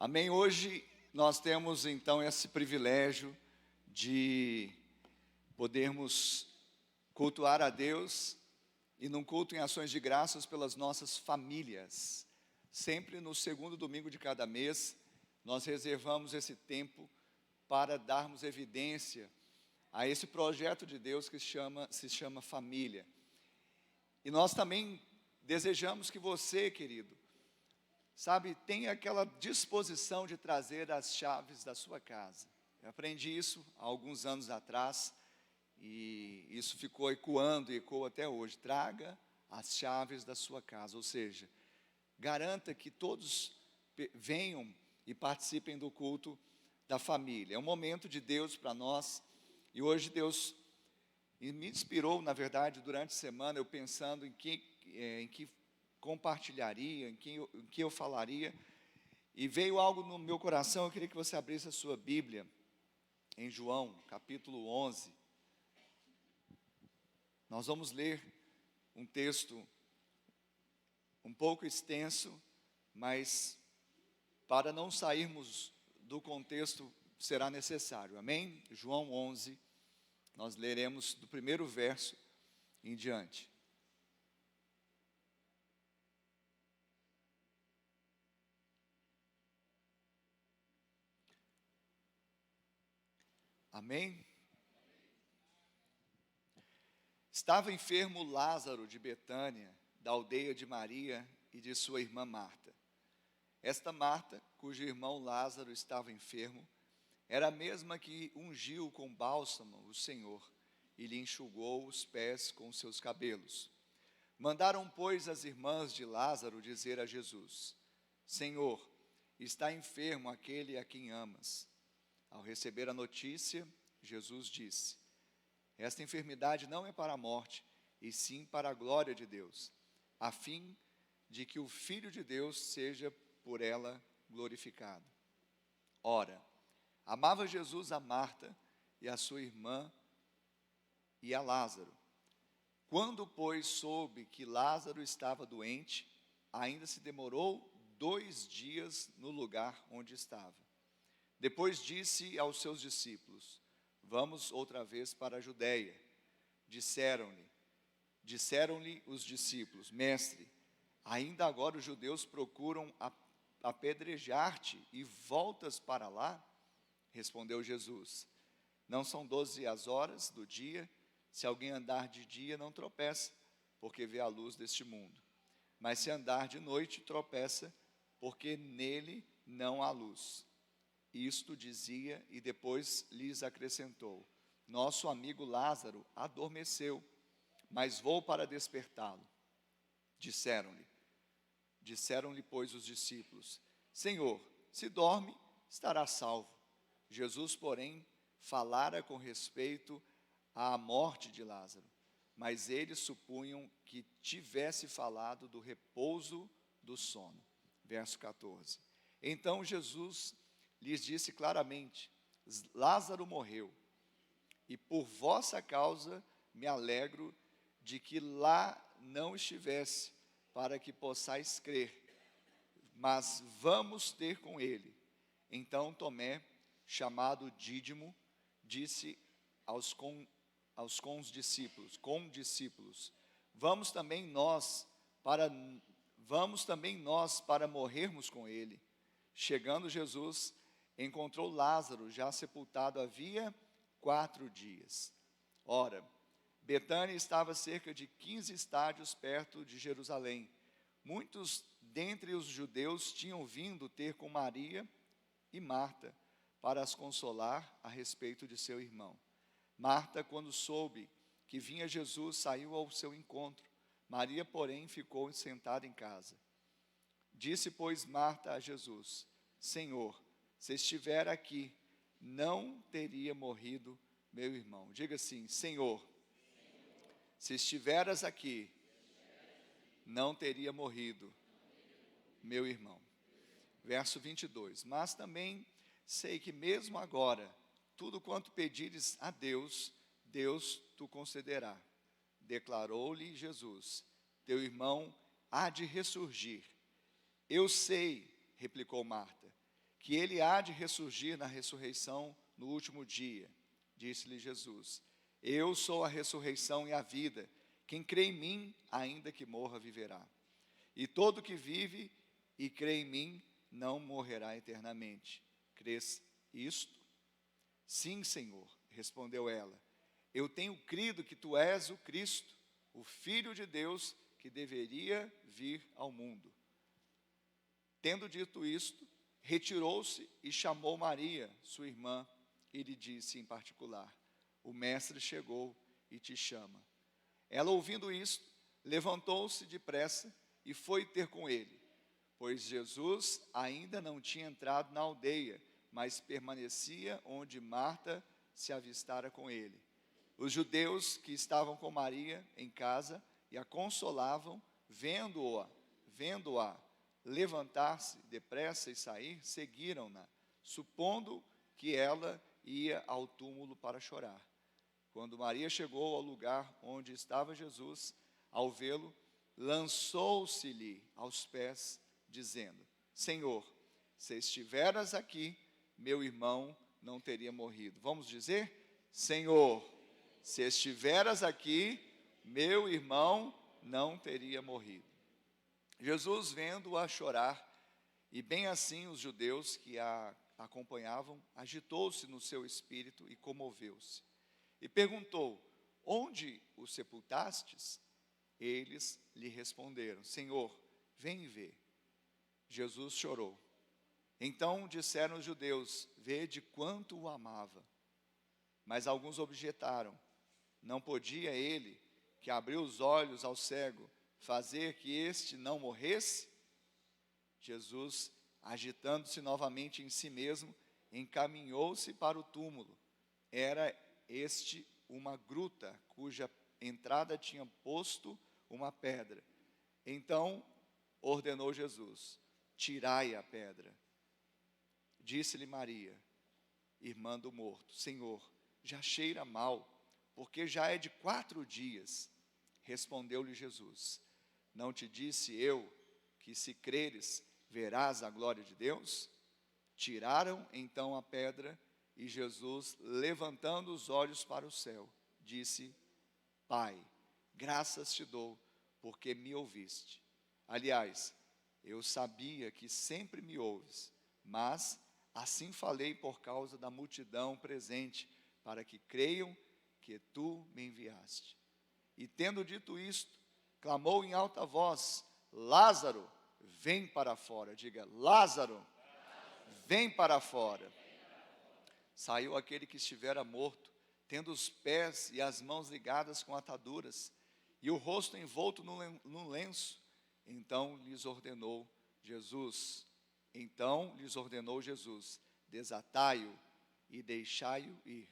Amém? Hoje nós temos então esse privilégio de podermos cultuar a Deus e num culto em ações de graças pelas nossas famílias. Sempre no segundo domingo de cada mês, nós reservamos esse tempo para darmos evidência a esse projeto de Deus que se chama família. E nós também desejamos que você, querido, tenha aquela disposição de trazer as chaves da sua casa. Eu aprendi isso há alguns anos atrás e isso ficou ecoando e ecoa até hoje. Traga as chaves da sua casa, ou seja, garanta que todos venham e participem do culto da família. É um momento de Deus para nós e hoje Deus me inspirou, na verdade, durante a semana, eu pensando em que compartilharia, em que eu falaria, e veio algo no meu coração. Eu queria que você abrisse a sua Bíblia em João, capítulo 11. Nós vamos ler um texto um pouco extenso, mas para não sairmos do contexto será necessário, amém? João 11, nós leremos do primeiro verso em diante. Amém? Estava enfermo Lázaro de Betânia, da aldeia de Maria e de sua irmã Marta. Esta Marta, cujo irmão Lázaro estava enfermo, era a mesma que ungiu com bálsamo o Senhor e lhe enxugou os pés com seus cabelos. Mandaram, pois, as irmãs de Lázaro dizer a Jesus: Senhor, está enfermo aquele a quem amas. Ao receber a notícia, Jesus disse: esta enfermidade não é para a morte, e sim para a glória de Deus, a fim de que o Filho de Deus seja por ela glorificado. Ora, amava Jesus a Marta e a sua irmã e a Lázaro. Quando, pois, soube que Lázaro estava doente, ainda se demorou 2 dias no lugar onde estava. Depois disse aos seus discípulos: vamos outra vez para a Judeia. Disseram-lhe os discípulos: Mestre, ainda agora os judeus procuram apedrejar-te e voltas para lá? Respondeu Jesus: não são 12 as horas do dia? Se alguém andar de dia não tropeça, porque vê a luz deste mundo. Mas se andar de noite tropeça, porque nele não há luz. Isto dizia e depois lhes acrescentou: nosso amigo Lázaro adormeceu, mas vou para despertá-lo. Disseram-lhe, pois, os discípulos: Senhor, se dorme, estará salvo. Jesus, porém, falara com respeito à morte de Lázaro, mas eles supunham que tivesse falado do repouso do sono. Verso 14. Então Jesus lhes disse claramente: Lázaro morreu, e por vossa causa me alegro de que lá não estivesse, para que possais crer, mas vamos ter com ele. Então Tomé, chamado Dídimo, disse aos condiscípulos: vamos também nós para morrermos com ele. Chegando Jesus, encontrou Lázaro já sepultado havia 4 dias. Ora, Betânia estava a cerca de 15 estádios perto de Jerusalém. Muitos dentre os judeus tinham vindo ter com Maria e Marta para as consolar a respeito de seu irmão. Marta, quando soube que vinha Jesus, saiu ao seu encontro. Maria, porém, ficou sentada em casa. Disse, pois, Marta a Jesus: Senhor, se estiver aqui, não teria morrido meu irmão. Diga assim: Senhor, se estiveras aqui, não teria morrido meu irmão. Verso 22. Mas também sei que mesmo agora, tudo quanto pedires a Deus, Deus te concederá. Declarou-lhe Jesus: teu irmão há de ressurgir. Eu sei, replicou Marta, que ele há de ressurgir na ressurreição no último dia. Disse-lhe Jesus: eu sou a ressurreição e a vida. Quem crê em mim, ainda que morra, viverá. E todo que vive e crê em mim, não morrerá eternamente. Crês isto? Sim, Senhor, respondeu ela. Eu tenho crido que tu és o Cristo, o Filho de Deus, que deveria vir ao mundo. Tendo dito isto, retirou-se e chamou Maria, sua irmã, e lhe disse em particular: o mestre chegou e te chama. Ela, ouvindo isto, levantou-se depressa e foi ter com ele, pois Jesus ainda não tinha entrado na aldeia, mas permanecia onde Marta se avistara com ele. Os judeus que estavam com Maria em casa e a consolavam, vendo-a levantar-se depressa e sair, seguiram-na, supondo que ela ia ao túmulo para chorar. Quando Maria chegou ao lugar onde estava Jesus, ao vê-lo, lançou-se-lhe aos pés, dizendo: Senhor, se estiveras aqui, meu irmão não teria morrido. Vamos dizer? Senhor, se estiveras aqui, meu irmão não teria morrido. Jesus, vendo-a chorar, e bem assim os judeus que a acompanhavam, agitou-se no seu espírito e comoveu-se. E perguntou: onde o sepultastes? Eles lhe responderam: Senhor, vem e vê. Jesus chorou. Então disseram os judeus: vede quanto o amava. Mas alguns objetaram: não podia ele, que abriu os olhos ao cego, fazer que este não morresse? Jesus, agitando-se novamente em si mesmo, encaminhou-se para o túmulo. Era este uma gruta, cuja entrada tinha posto uma pedra. Então ordenou Jesus: tirai a pedra. Disse-lhe Maria, irmã do morto: Senhor, já cheira mal, porque já é de 4 dias. Respondeu-lhe Jesus: não te disse eu que, se creres, verás a glória de Deus? Tiraram então a pedra, e Jesus, levantando os olhos para o céu, disse: Pai, graças te dou, porque me ouviste. Aliás, eu sabia que sempre me ouves, mas assim falei por causa da multidão presente, para que creiam que tu me enviaste. E tendo dito isto, clamou em alta voz: Lázaro, vem para fora. Diga: Lázaro, vem para fora. Saiu aquele que estivera morto, tendo os pés e as mãos ligadas com ataduras, e o rosto envolto num lenço. Então lhes ordenou Jesus: desatai-o e deixai-o ir.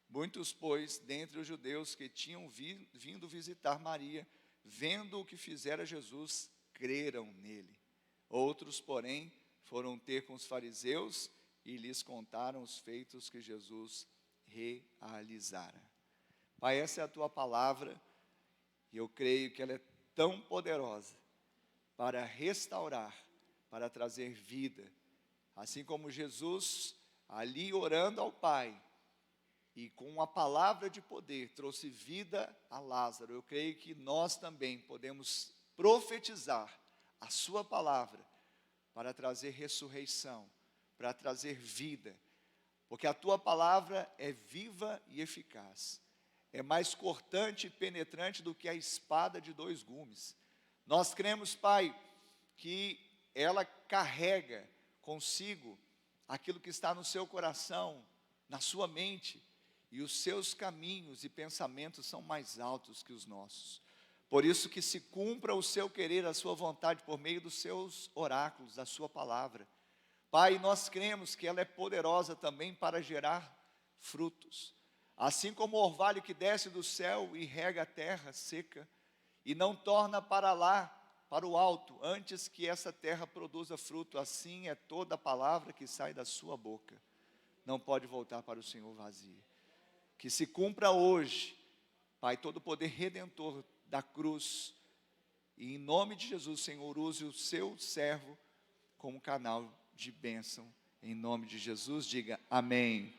Muitos, pois, dentre os judeus que tinham vindo visitar Maria, vendo o que fizera Jesus, creram nele. Outros, porém, foram ter com os fariseus e lhes contaram os feitos que Jesus realizara. Pai, essa é a tua palavra, e eu creio que ela é tão poderosa para restaurar, para trazer vida. Assim como Jesus, ali orando ao Pai, e com uma palavra de poder, trouxe vida a Lázaro, eu creio que nós também podemos profetizar a sua palavra, para trazer ressurreição, para trazer vida, porque a tua palavra é viva e eficaz, é mais cortante e penetrante do que a espada de 2 gumes. Nós cremos, Pai, que ela carrega consigo aquilo que está no seu coração, na sua mente, e os seus caminhos e pensamentos são mais altos que os nossos. Por isso que se cumpra o seu querer, a sua vontade, por meio dos seus oráculos, da sua palavra. Pai, nós cremos que ela é poderosa também para gerar frutos. Assim como o orvalho que desce do céu e rega a terra seca, e não torna para lá, para o alto, antes que essa terra produza fruto, assim é toda a palavra que sai da sua boca. Não pode voltar para o Senhor vazia. Que se cumpra hoje, Pai, todo o poder redentor da cruz, e em nome de Jesus, Senhor, use o seu servo como canal de bênção, Em nome de Jesus, diga amém.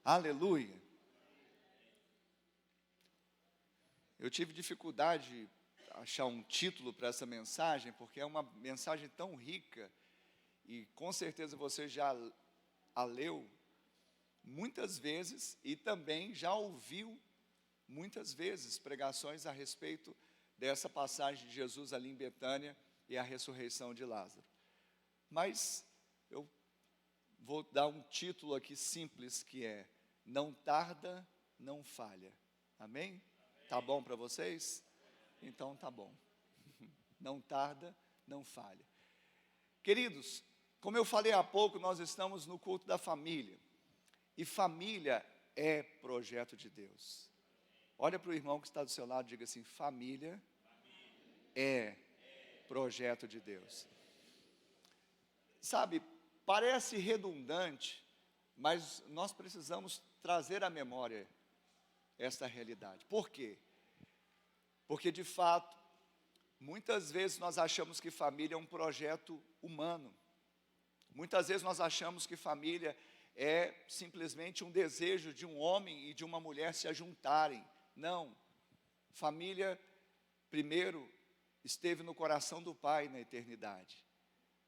Aleluia. Eu tive dificuldade de achar um título para essa mensagem, porque é uma mensagem tão rica, e com certeza você já a leu muitas vezes, e também já ouviu muitas vezes pregações a respeito dessa passagem de Jesus ali em Betânia e a ressurreição de Lázaro. Mas eu vou dar um título aqui simples, que é: não tarda, não falha. Amém? Tá bom para vocês? Então tá bom. Não tarda, não falha. Queridos, como eu falei há pouco, nós estamos no culto da família. E família é projeto de Deus. Olha para o irmão que está do seu lado e diga assim: família é projeto de Deus. Sabe, parece redundante, mas nós precisamos trazer à memória esta realidade. Por quê? Porque de fato, muitas vezes nós achamos que família é um projeto humano. Muitas vezes nós achamos que família é simplesmente um desejo de um homem e de uma mulher se ajuntarem. Não. Família, primeiro, esteve no coração do Pai na eternidade.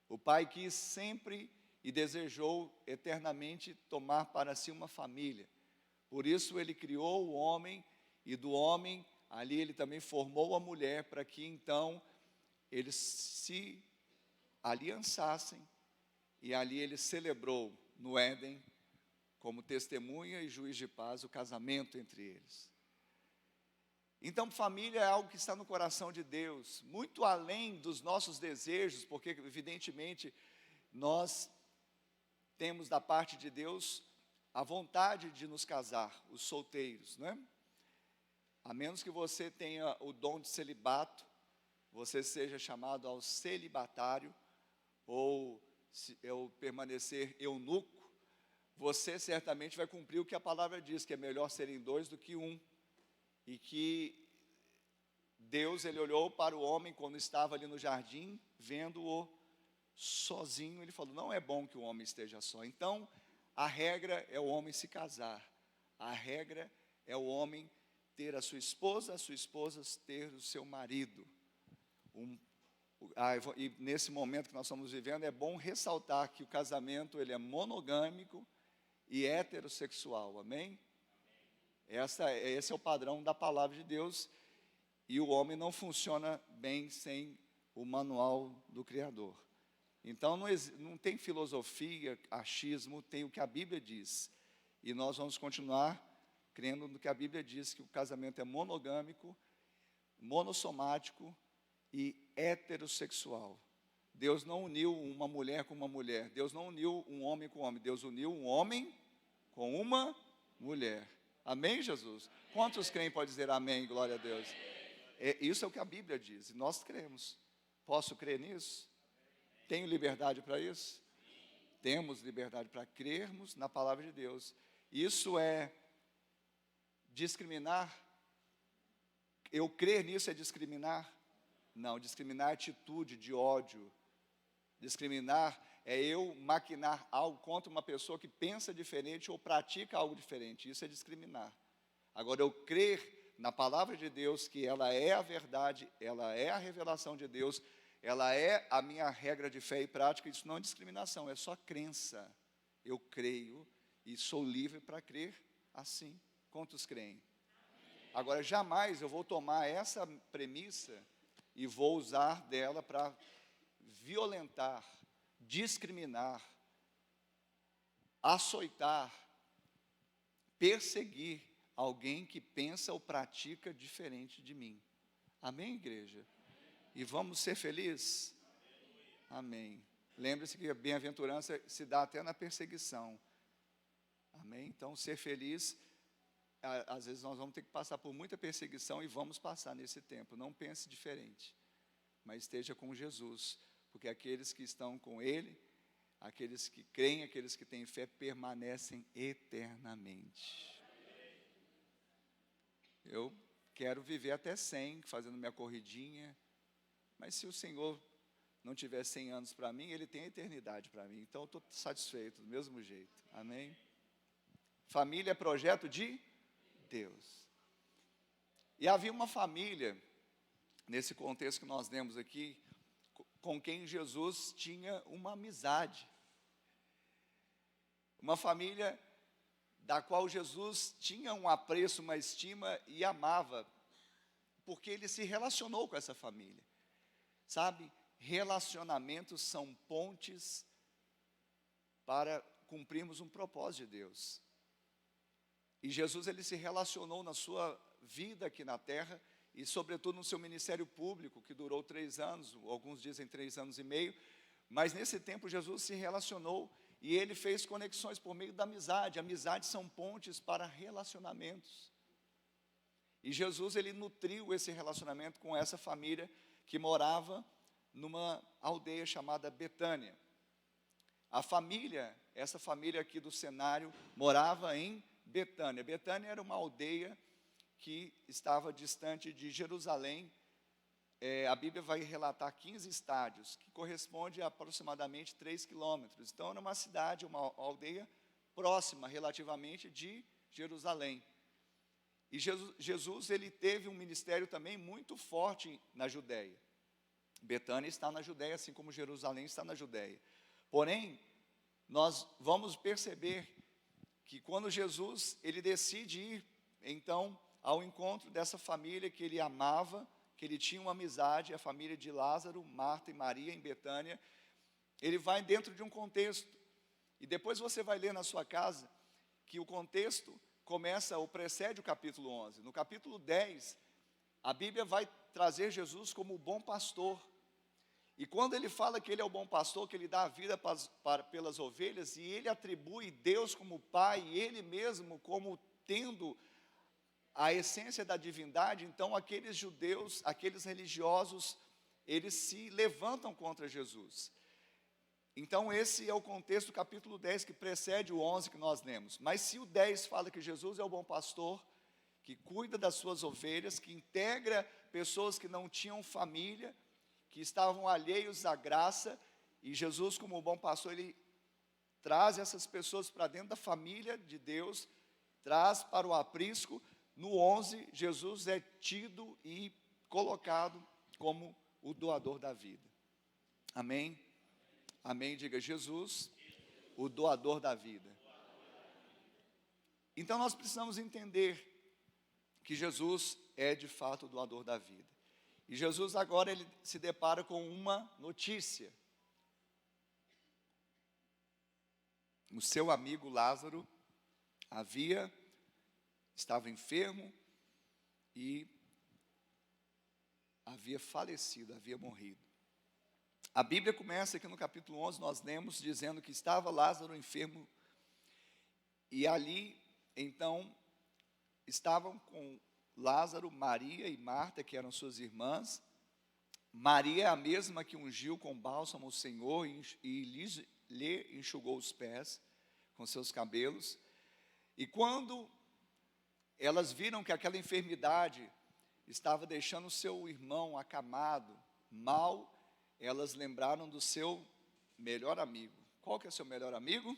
O Pai quis sempre e desejou eternamente tomar para si uma família. Por isso Ele criou o homem, e do homem, ali Ele também formou a mulher, para que então eles se aliançassem, e ali Ele celebrou no Éden, como testemunha e juiz de paz, o casamento entre eles. Então, família é algo que está no coração de Deus, muito além dos nossos desejos, porque evidentemente nós temos da parte de Deus a vontade de nos casar, os solteiros, não é? A menos que você tenha o dom de celibato, você seja chamado ao celibatário, ou permanecer eunuco, você certamente vai cumprir o que a palavra diz, que é melhor serem dois do que um, e que Deus, Ele olhou para o homem quando estava ali no jardim, vendo-o sozinho, Ele falou: não é bom que o homem esteja só. Então, a regra é o homem se casar, a regra é o homem ter a sua esposa ter o seu marido. E nesse momento que nós estamos vivendo, é bom ressaltar que o casamento, ele é monogâmico e heterossexual, amém? Esse é o padrão da palavra de Deus, e o homem não funciona bem sem o manual do Criador. Então não tem filosofia, achismo, tem o que a Bíblia diz, e nós vamos continuar crendo no que a Bíblia diz, que o casamento é monogâmico, monossomático e heterossexual. Deus não uniu uma mulher com uma mulher, Deus não uniu um homem com um homem, Deus uniu um homem com uma mulher. Amém, Jesus? Quantos creem pode dizer amém, glória a Deus? Isso é o que a Bíblia diz, e nós cremos. Posso crer nisso? Tenho liberdade para isso? Temos liberdade para crermos na palavra de Deus. Isso é discriminar? Eu crer nisso é discriminar? Não, discriminar é atitude de ódio. Discriminar é eu maquinar algo contra uma pessoa que pensa diferente ou pratica algo diferente. Isso é discriminar. Agora, eu crer na palavra de Deus, que ela é a verdade, ela é a revelação de Deus, ela é a minha regra de fé e prática, isso não é discriminação, é só crença. Eu creio e sou livre para crer assim. Quantos creem? Agora, jamais eu vou tomar essa premissa e vou usar dela para violentar, discriminar, açoitar, perseguir alguém que pensa ou pratica diferente de mim. Amém, igreja? E vamos ser felizes? Amém. Lembre-se que a bem-aventurança se dá até na perseguição. Amém? Então, ser feliz, às vezes nós vamos ter que passar por muita perseguição, e vamos passar nesse tempo. Não pense diferente, mas esteja com Jesus, porque aqueles que estão com Ele, aqueles que creem, aqueles que têm fé, permanecem eternamente. Eu quero viver até 100, fazendo minha corridinha, mas se o Senhor não tiver 100 anos para mim, ele tem a eternidade para mim. Então eu estou satisfeito, do mesmo jeito. Amém? Família é projeto de Deus. E havia uma família, nesse contexto que nós lemos aqui, com quem Jesus tinha uma amizade. Uma família da qual Jesus tinha um apreço, uma estima e amava, porque ele se relacionou com essa família. Sabe, relacionamentos são pontes para cumprirmos um propósito de Deus. E Jesus, ele se relacionou na sua vida aqui na terra, e sobretudo no seu ministério público, que durou 3 anos, alguns dizem 3 anos e meio, mas nesse tempo Jesus se relacionou, e ele fez conexões por meio da amizade. Amizades são pontes para relacionamentos. E Jesus, ele nutriu esse relacionamento com essa família que morava numa aldeia chamada Betânia. A família, essa família aqui do cenário, morava em Betânia. Betânia era uma aldeia que estava distante de Jerusalém. A Bíblia vai relatar 15 estádios, que corresponde a aproximadamente 3 quilômetros. Então era uma cidade, uma aldeia próxima relativamente de Jerusalém. E Jesus, ele teve um ministério também muito forte na Judéia. Betânia está na Judéia, assim como Jerusalém está na Judéia. Porém, nós vamos perceber que quando Jesus, ele decide ir, então, ao encontro dessa família que ele amava, que ele tinha uma amizade, a família de Lázaro, Marta e Maria em Betânia, ele vai dentro de um contexto. E depois você vai ler na sua casa que o contexto começa ou precede o capítulo 11. No capítulo 10, a Bíblia vai trazer Jesus como o bom pastor. E quando ele fala que ele é o bom pastor, que ele dá a vida pelas ovelhas, e ele atribui Deus como Pai, e ele mesmo como tendo a essência da divindade, então aqueles judeus, aqueles religiosos, eles se levantam contra Jesus. Então esse é o contexto do capítulo 10 que precede o 11 que nós lemos. Mas se o 10 fala que Jesus é o bom pastor, que cuida das suas ovelhas, que integra pessoas que não tinham família, que estavam alheios à graça, e Jesus, como bom pastor, ele traz essas pessoas para dentro da família de Deus, traz para o aprisco. No 11, Jesus é tido e colocado como o doador da vida. Amém? Amém, diga Jesus, o doador da vida. Então nós precisamos entender que Jesus é de fato o doador da vida. E Jesus agora ele se depara com uma notícia. O seu amigo Lázaro estava enfermo e havia falecido, havia morrido. A Bíblia começa aqui no capítulo 11, nós lemos dizendo que estava Lázaro enfermo, e ali, então, estavam com Lázaro, Maria e Marta, que eram suas irmãs. Maria é a mesma que ungiu com bálsamo o Senhor e lhe enxugou os pés com seus cabelos. E quando elas viram que aquela enfermidade estava deixando o seu irmão acamado, mal, elas lembraram do seu melhor amigo. Qual que é o seu melhor amigo?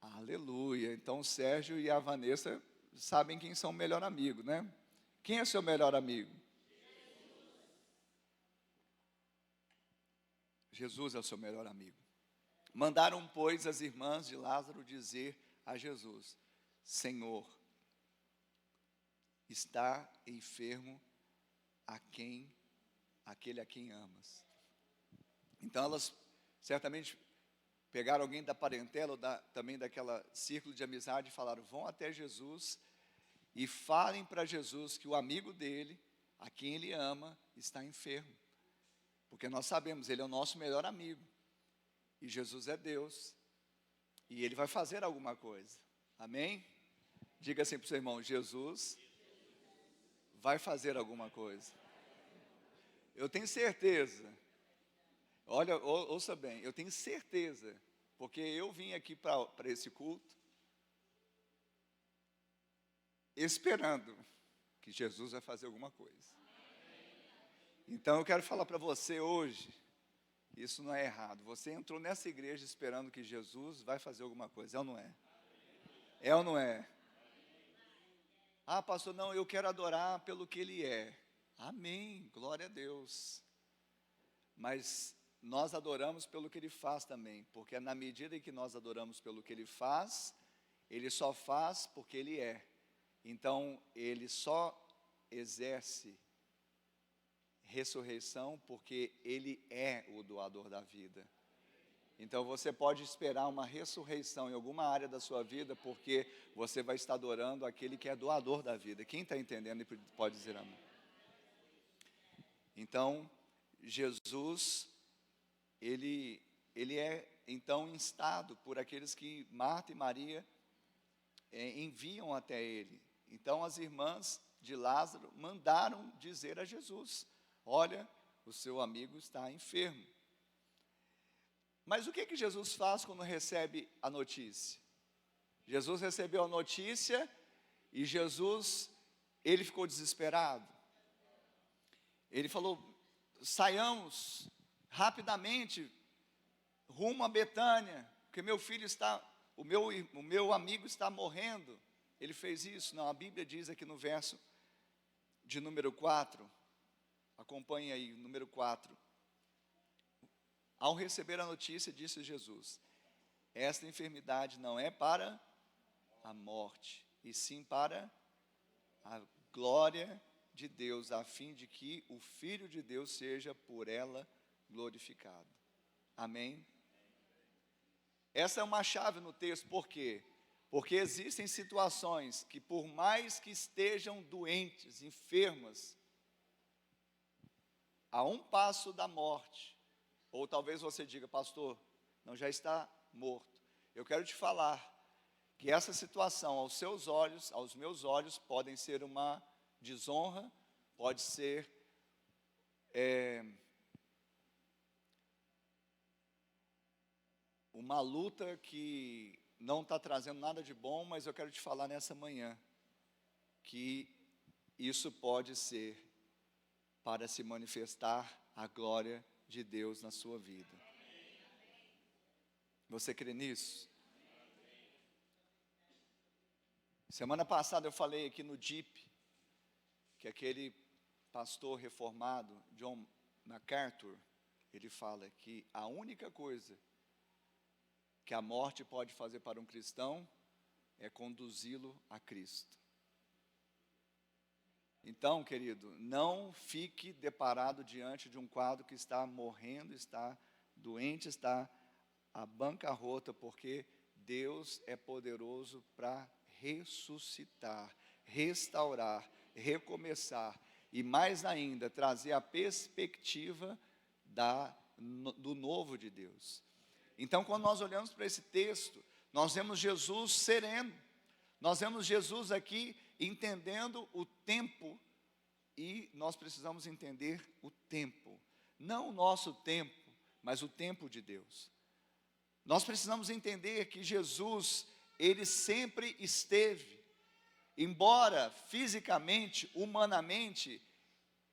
Aleluia. Então o Sérgio e a Vanessa sabem quem são o melhor amigo, né? Quem é seu melhor amigo? Jesus é o seu melhor amigo. Mandaram, pois, as irmãs de Lázaro dizer a Jesus: Senhor, está enfermo aquele a quem amas. Então elas certamente pegaram alguém da parentela, ou também daquela círculo de amizade, e falaram: vão até Jesus e falem para Jesus que o amigo dele, a quem ele ama, está enfermo. Porque nós sabemos, ele é o nosso melhor amigo. E Jesus é Deus. E ele vai fazer alguma coisa. Amém? Diga assim para o seu irmão: Jesus vai fazer alguma coisa. Eu tenho certeza. Olha, ouça bem, eu tenho certeza, porque eu vim aqui para esse culto esperando que Jesus vai fazer alguma coisa. Então eu quero falar para você hoje, isso não é errado. Você entrou nessa igreja esperando que Jesus vai fazer alguma coisa, é ou não é? É ou não é? Ah, pastor, não, eu quero adorar pelo que Ele é. Amém, glória a Deus. Mas nós adoramos pelo que Ele faz também, porque na medida em que nós adoramos pelo que Ele faz, Ele só faz porque Ele é. Então, Ele só exerce ressurreição porque Ele é o doador da vida. Então você pode esperar uma ressurreição em alguma área da sua vida, porque você vai estar adorando aquele que é doador da vida. Quem está entendendo pode dizer amém. Então, Jesus, ele é então instado por aqueles que Marta e Maria enviam até ele. Então as irmãs de Lázaro mandaram dizer a Jesus: olha, o seu amigo está enfermo. Mas o que Jesus faz quando recebe a notícia? Jesus recebeu a notícia e ele ficou desesperado. Ele falou: saiamos rapidamente rumo a Betânia, porque o meu amigo está morrendo. Ele fez isso? Não, a Bíblia diz aqui no verso de número 4, acompanhe aí, número 4. Ao receber a notícia, disse Jesus: esta enfermidade não é para a morte, e sim para a glória de Deus, a fim de que o Filho de Deus seja por ela glorificado. Amém? Essa é uma chave no texto, por quê? Porque existem situações que, por mais que estejam doentes, enfermas, a um passo da morte, ou talvez você diga: pastor, não, já está morto. Eu quero te falar que essa situação, aos seus olhos, aos meus olhos, podem ser uma desonra, pode ser uma luta que não está trazendo nada de bom, mas eu quero te falar nessa manhã que isso pode ser para se manifestar a glória de Deus na sua vida. Você crê nisso? Semana passada eu falei aqui no DIP, que aquele pastor reformado, John MacArthur, ele fala que a única coisa que a morte pode fazer para um cristão é conduzi-lo a Cristo. Então, querido, não fique deparado diante de um quadro que está morrendo, está doente, está à bancarrota, porque Deus é poderoso para ressuscitar, restaurar, recomeçar e mais ainda trazer a perspectiva do novo de Deus. Então, quando nós olhamos para esse texto, nós vemos Jesus sereno, nós vemos Jesus aqui entendendo o tempo, e nós precisamos entender o tempo, não o nosso tempo, mas o tempo de Deus. Nós precisamos entender que Jesus, Ele sempre esteve, embora fisicamente, humanamente,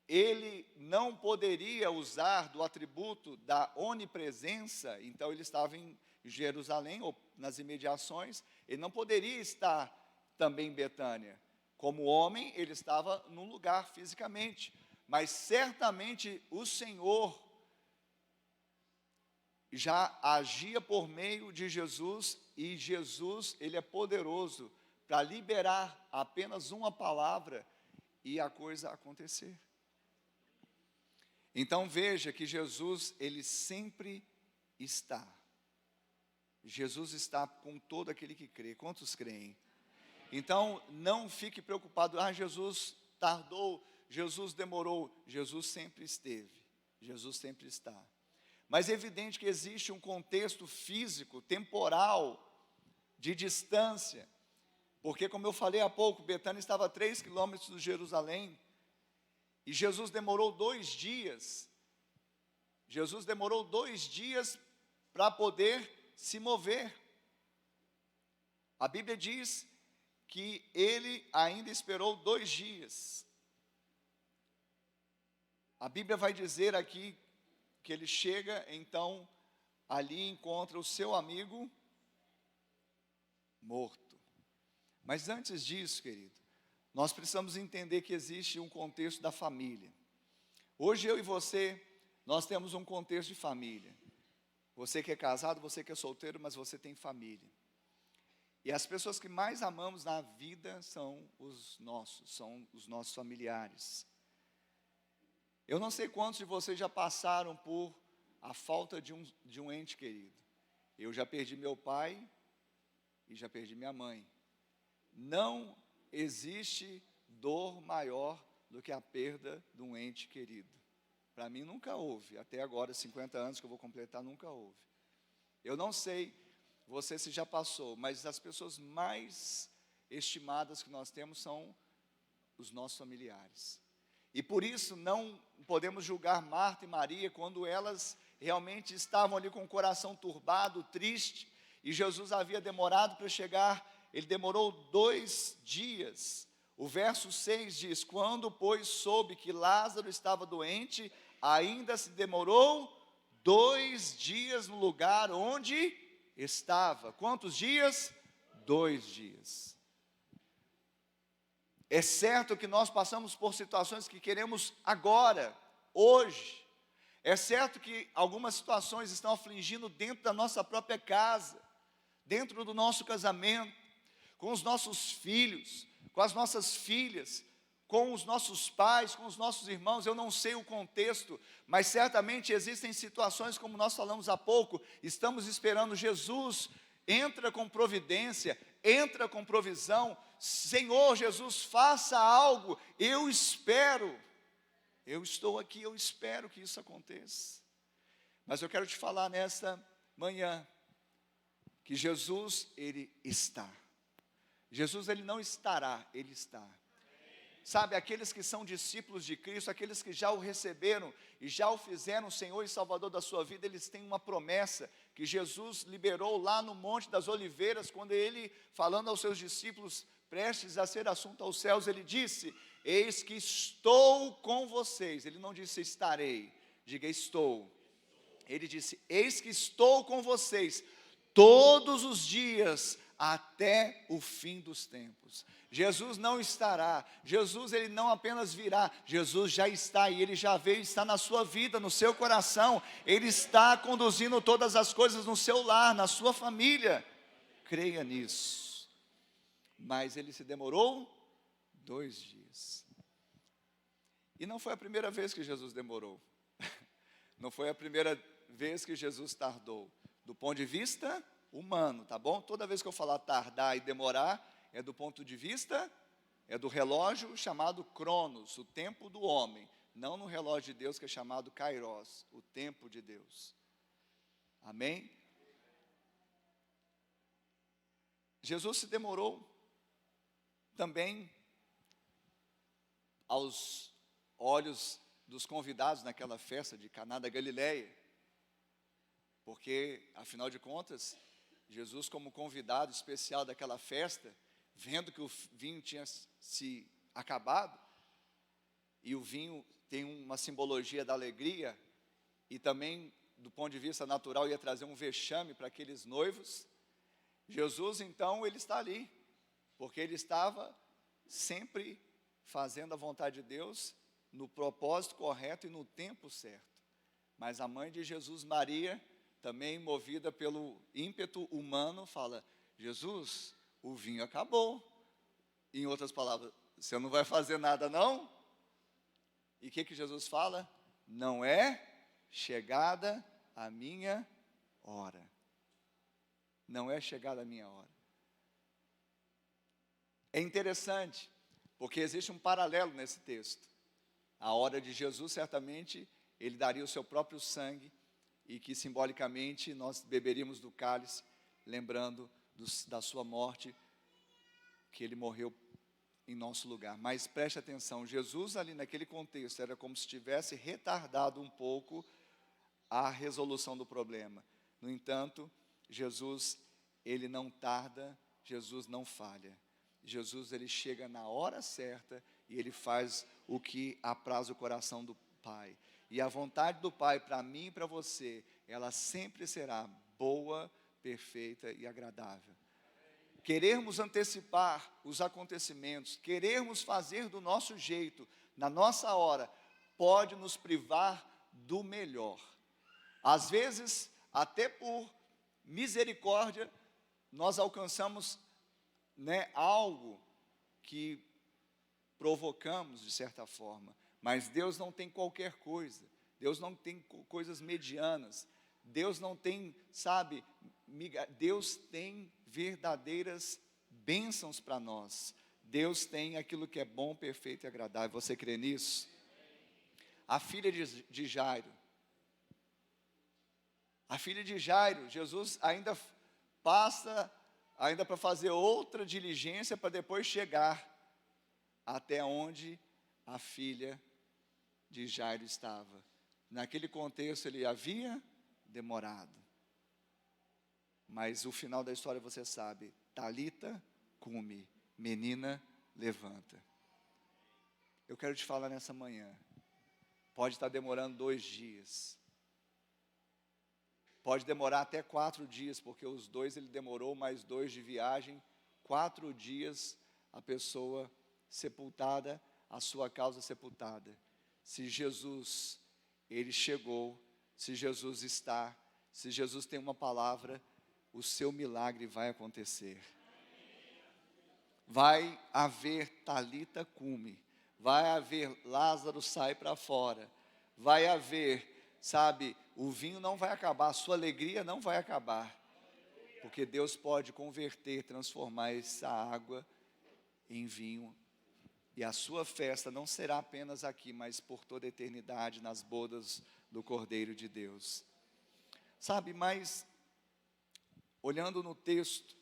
Ele não poderia usar do atributo da onipresença. Então ele estava em Jerusalém, ou nas imediações, ele não poderia estar também em Betânia. Como homem, ele estava num lugar fisicamente, mas certamente o Senhor já agia por meio de Jesus, e Jesus, ele é poderoso para liberar apenas uma palavra e a coisa acontecer. Então veja que Jesus, ele sempre está. Jesus está com todo aquele que crê. Quantos creem? Então não fique preocupado: Jesus tardou, Jesus demorou. Jesus sempre esteve, Jesus sempre está. Mas é evidente que existe um contexto físico, temporal, de distância, porque, como eu falei há pouco, Betânia estava a 3 quilômetros de Jerusalém, e Jesus demorou 2 dias. Jesus demorou 2 dias para poder se mover. A Bíblia diz que ele ainda esperou 2 dias. A Bíblia vai dizer aqui que ele chega, então, ali encontra o seu amigo morto. Mas antes disso, querido, nós precisamos entender que existe um contexto da família. Hoje eu e você, nós temos um contexto de família. Você que é casado, você que é solteiro, mas você tem família. E as pessoas que mais amamos na vida são os nossos familiares. Eu não sei quantos de vocês já passaram por a falta de um ente querido. Eu já perdi meu pai e já perdi minha mãe. Não existe dor maior do que a perda de um ente querido. Para mim nunca houve, até agora, 50 anos que eu vou completar, nunca houve. Eu não sei você se já passou, mas as pessoas mais estimadas que nós temos são os nossos familiares. E por isso não podemos julgar Marta e Maria quando elas realmente estavam ali com o coração turbado, triste, e Jesus havia demorado para chegar. Ele demorou 2 dias. O verso 6 diz: quando, pois, soube que Lázaro estava doente, ainda se demorou 2 dias no lugar onde estava. Quantos dias? 2 dias. É certo que nós passamos por situações que queremos agora, hoje. É certo que algumas situações estão afligindo dentro da nossa própria casa, dentro do nosso casamento, com os nossos filhos, com as nossas filhas, com os nossos pais, com os nossos irmãos. Eu não sei o contexto, mas certamente existem situações, como nós falamos há pouco, estamos esperando Jesus, entra com providência, entra com provisão. Senhor Jesus, faça algo, eu espero, eu estou aqui, eu espero que isso aconteça. Mas eu quero te falar nessa manhã, que Jesus, Ele está. Jesus, Ele não estará, Ele está. Sabe, aqueles que são discípulos de Cristo, aqueles que já o receberam e já o fizeram Senhor e Salvador da sua vida, eles têm uma promessa que Jesus liberou lá no Monte das Oliveiras, quando Ele, falando aos seus discípulos, prestes a ser assunto aos céus, Ele disse: eis que estou com vocês. Ele não disse estarei, diga estou. Ele disse: eis que estou com vocês todos os dias até o fim dos tempos. Jesus não estará, Jesus Ele não apenas virá, Jesus já está, e Ele já veio, está na sua vida, no seu coração. Ele está conduzindo todas as coisas no seu lar, na sua família. Creia nisso. Mas Ele se demorou 2 dias. E não foi a primeira vez que Jesus demorou. Não foi a primeira vez que Jesus tardou. Do ponto de vista humano, tá bom? Toda vez que eu falar tardar e demorar, é do ponto de vista, é do relógio chamado Cronos, o tempo do homem, não no relógio de Deus que é chamado Kairos, o tempo de Deus. Amém? Jesus se demorou também aos olhos dos convidados naquela festa de Caná da Galileia, porque, afinal de contas, Jesus, como convidado especial daquela festa, vendo que o vinho tinha se acabado, e o vinho tem uma simbologia da alegria, e também, do ponto de vista natural, ia trazer um vexame para aqueles noivos. Jesus, então, ele está ali, porque ele estava sempre fazendo a vontade de Deus, no propósito correto e no tempo certo. Mas a mãe de Jesus, Maria, também movida pelo ímpeto humano, fala: Jesus, o vinho acabou. Em outras palavras, você não vai fazer nada não? E o que Jesus fala? Não é chegada a minha hora. Não é chegada a minha hora. É interessante, porque existe um paralelo nesse texto. A hora de Jesus, certamente, Ele daria o seu próprio sangue, e que simbolicamente nós beberíamos do cálice, lembrando da sua morte, que Ele morreu em nosso lugar. Mas preste atenção, Jesus ali naquele contexto era como se tivesse retardado um pouco a resolução do problema. No entanto, Jesus, Ele não tarda, Jesus não falha. Jesus, Ele chega na hora certa e Ele faz o que apraz o coração do Pai. E a vontade do Pai para mim e para você, ela sempre será boa, perfeita e agradável. Querermos antecipar os acontecimentos, querermos fazer do nosso jeito, na nossa hora, pode nos privar do melhor. Às vezes, até por misericórdia, nós alcançamos, algo que provocamos de certa forma, mas Deus não tem qualquer coisa, Deus não tem coisas medianas, Deus não tem, Deus tem verdadeiras bênçãos para nós, Deus tem aquilo que é bom, perfeito e agradável. Você crê nisso? A filha de Jairo, Jesus ainda passa, ainda para fazer outra diligência, para depois chegar até onde a filha de Jairo estava. Naquele contexto ele havia demorado, mas o final da história você sabe: Talita cumi, menina levanta. Eu quero te falar nessa manhã, pode estar demorando 2 dias, pode demorar até 4 dias, porque os 2 ele demorou, mais 2 de viagem, 4 dias a pessoa sepultada, a sua causa sepultada. Se Jesus, ele chegou, se Jesus está, se Jesus tem uma palavra, o seu milagre vai acontecer. Vai haver Talita cumi, vai haver Lázaro sai para fora, vai haver, o vinho não vai acabar, a sua alegria não vai acabar, porque Deus pode converter, transformar essa água em vinho, e a sua festa não será apenas aqui, mas por toda a eternidade, nas bodas do Cordeiro de Deus. Mas, olhando no texto,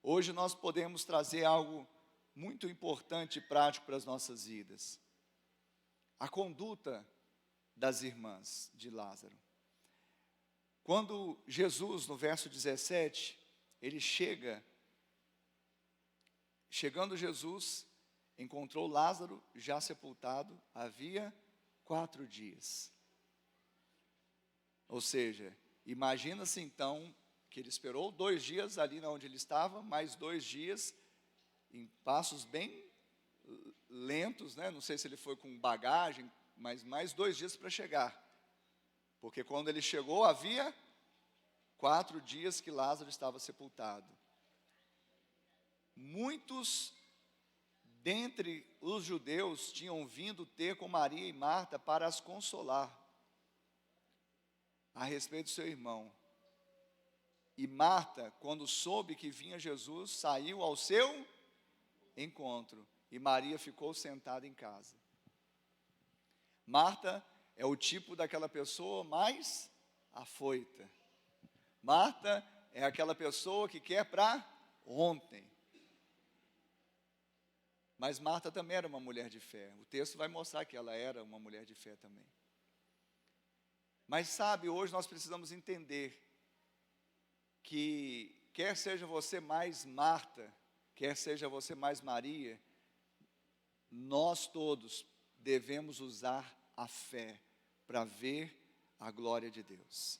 hoje nós podemos trazer algo muito importante e prático para as nossas vidas. A conduta das irmãs de Lázaro. Quando Jesus, no verso 17, ele chegando Jesus, encontrou Lázaro já sepultado, havia 4 dias. Ou seja, imagina-se então, que ele esperou 2 dias ali onde ele estava, mais 2 dias, em passos bem lentos, não sei se ele foi com bagagem, mas mais 2 dias para chegar, porque quando ele chegou, havia 4 dias que Lázaro estava sepultado. Muitos dentre os judeus tinham vindo ter com Maria e Marta para as consolar a respeito do seu irmão. E Marta, quando soube que vinha Jesus, saiu ao seu encontro, e Maria ficou sentada em casa. Marta é o tipo daquela pessoa mais afoita. Marta é aquela pessoa que quer para ontem. Mas Marta também era uma mulher de fé. O texto vai mostrar que ela era uma mulher de fé também. Mas hoje nós precisamos entender que quer seja você mais Marta, quer seja você mais Maria, nós todos devemos usar a fé para ver a glória de Deus.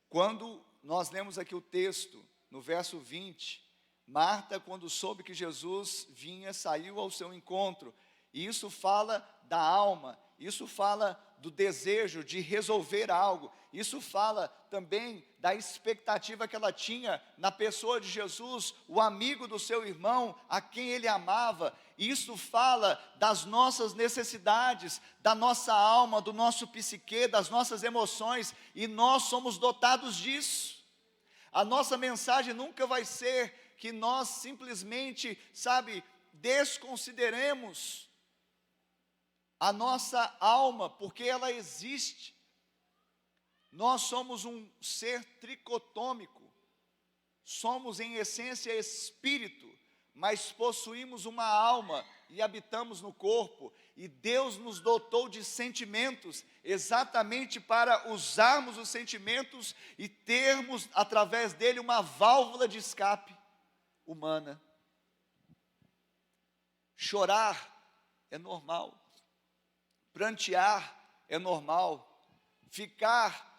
Quando nós lemos aqui o texto, no verso 20, Marta, quando soube que Jesus vinha, saiu ao seu encontro, e isso fala da alma, isso fala do desejo de resolver algo, isso fala também da expectativa que ela tinha na pessoa de Jesus, o amigo do seu irmão, a quem ele amava. Isso fala das nossas necessidades, da nossa alma, do nosso psique, das nossas emoções, e nós somos dotados disso. A nossa mensagem nunca vai ser que nós simplesmente, desconsideremos a nossa alma, porque ela existe. Nós somos um ser tricotômico, somos em essência espírito, mas possuímos uma alma e habitamos no corpo, e Deus nos dotou de sentimentos, exatamente para usarmos os sentimentos e termos através dele uma válvula de escape humana. Chorar é normal, prantear é normal, ficar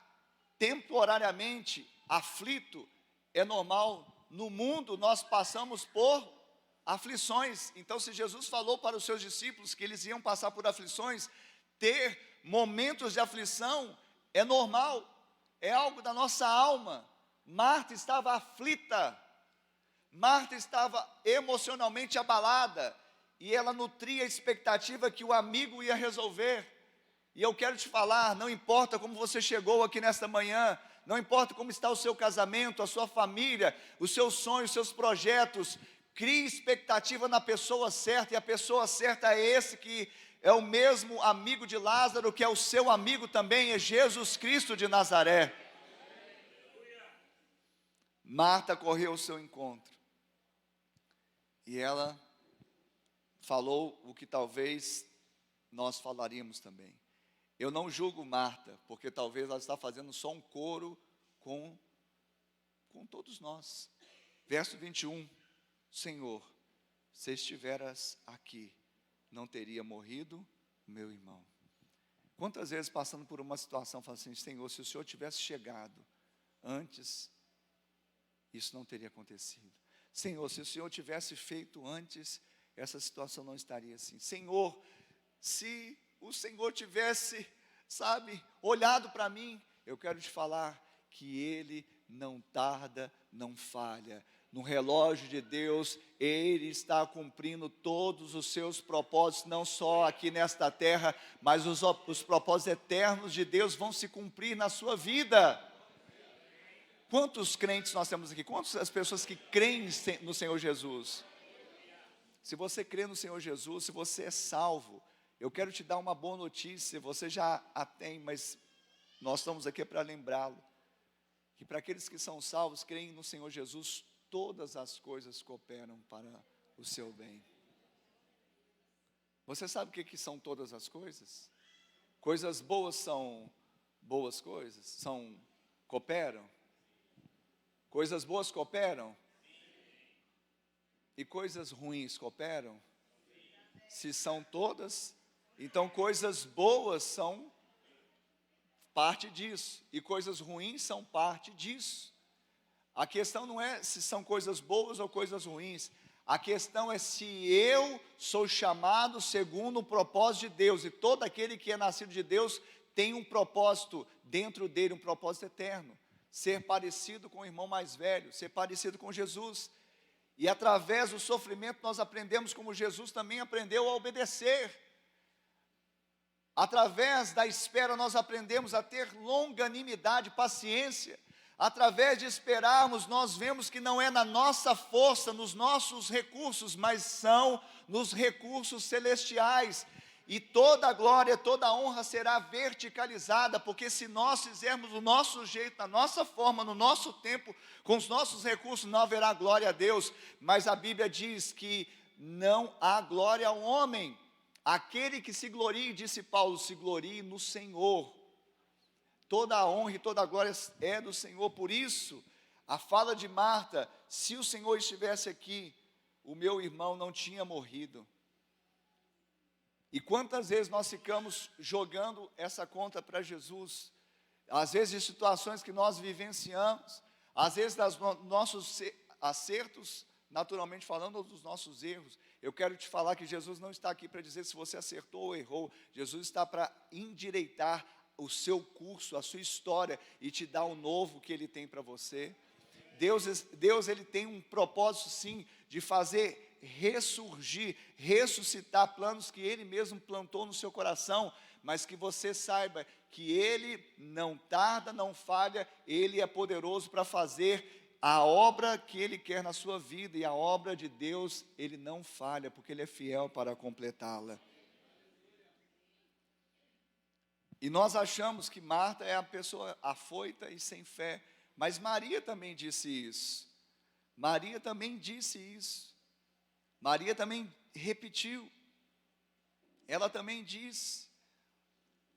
temporariamente aflito é normal. No mundo nós passamos por aflições. Então, se Jesus falou para os seus discípulos que eles iam passar por aflições, ter momentos de aflição é normal, é algo da nossa alma. Marta estava aflita, Marta estava emocionalmente abalada, e ela nutria a expectativa que o amigo ia resolver. E eu quero te falar, não importa como você chegou aqui nesta manhã, não importa como está o seu casamento, a sua família, os seus sonhos, os seus projetos, crie expectativa na pessoa certa, e a pessoa certa é esse que é o mesmo amigo de Lázaro, que é o seu amigo também, é Jesus Cristo de Nazaré. Marta correu ao seu encontro, e ela falou o que talvez nós falaríamos também. Eu não julgo Marta, porque talvez ela está fazendo só um coro com todos nós. Verso 21, Senhor, se estiveras aqui, não teria morrido meu irmão. Quantas vezes passando por uma situação, fala assim, Senhor, se o Senhor tivesse chegado antes, isso não teria acontecido. Senhor, se o Senhor tivesse feito antes, essa situação não estaria assim. Senhor, se o Senhor tivesse, olhado para mim, eu quero te falar que Ele não tarda, não falha. No relógio de Deus, Ele está cumprindo todos os seus propósitos, não só aqui nesta terra, mas os propósitos eternos de Deus vão se cumprir na sua vida. Quantos crentes nós temos aqui? Quantas as pessoas que creem no Senhor Jesus? Se você crê no Senhor Jesus, se você é salvo, eu quero te dar uma boa notícia, você já a tem, mas nós estamos aqui para lembrá-lo, que para aqueles que são salvos, creem no Senhor Jesus, todas as coisas cooperam para o seu bem. Você sabe o que são todas as coisas? Coisas boas são boas coisas, cooperam. Coisas boas cooperam? E coisas ruins cooperam? Se são todas, então coisas boas são parte disso, e coisas ruins são parte disso. A questão não é se são coisas boas ou coisas ruins, a questão é se eu sou chamado segundo o propósito de Deus, e todo aquele que é nascido de Deus tem um propósito dentro dele, um propósito eterno, ser parecido com o irmão mais velho, ser parecido com Jesus. E através do sofrimento nós aprendemos como Jesus também aprendeu a obedecer. Através da espera nós aprendemos a ter longanimidade, paciência. Através de esperarmos nós vemos que não é na nossa força, nos nossos recursos, mas são nos recursos celestiais. E toda a glória, toda a honra será verticalizada, porque se nós fizermos do nosso jeito, na nossa forma, no nosso tempo, com os nossos recursos, não haverá glória a Deus. Mas a Bíblia diz que não há glória ao homem. Aquele que se glorie, disse Paulo, se glorie no Senhor. Toda a honra e toda a glória é do Senhor. Por isso, a fala de Marta, se o Senhor estivesse aqui, o meu irmão não tinha morrido. E quantas vezes nós ficamos jogando essa conta para Jesus, às vezes de situações que nós vivenciamos, às vezes dos nossos acertos, naturalmente falando, ou dos nossos erros. Eu quero te falar que Jesus não está aqui para dizer se você acertou ou errou, Jesus está para endireitar o seu curso, a sua história, e te dar o novo que Ele tem para você. Deus ele tem um propósito sim, de fazer ressurgir, ressuscitar planos que Ele mesmo plantou no seu coração, mas que você saiba que Ele não tarda, não falha, Ele é poderoso para fazer a obra que Ele quer na sua vida, e a obra de Deus, Ele não falha, porque Ele é fiel para completá-la. E nós achamos que Marta é a pessoa afoita e sem fé, mas Maria também disse isso. Maria também disse isso. Maria também repetiu. Ela também disse: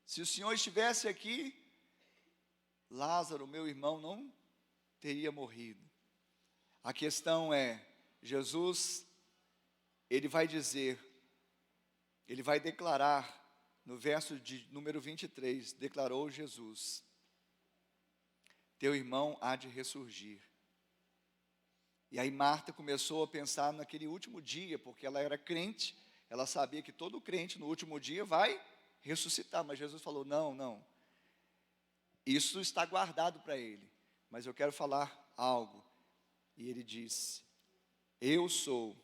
se o Senhor estivesse aqui, Lázaro, meu irmão, não teria morrido. A questão é, Jesus, Ele vai dizer, Ele vai declarar no verso de número 23, declarou Jesus: teu irmão há de ressurgir. E aí Marta começou a pensar naquele último dia, porque ela era crente, ela sabia que todo crente no último dia vai ressuscitar, mas Jesus falou: não, não, isso está guardado para ele, mas eu quero falar algo. E ele disse: eu sou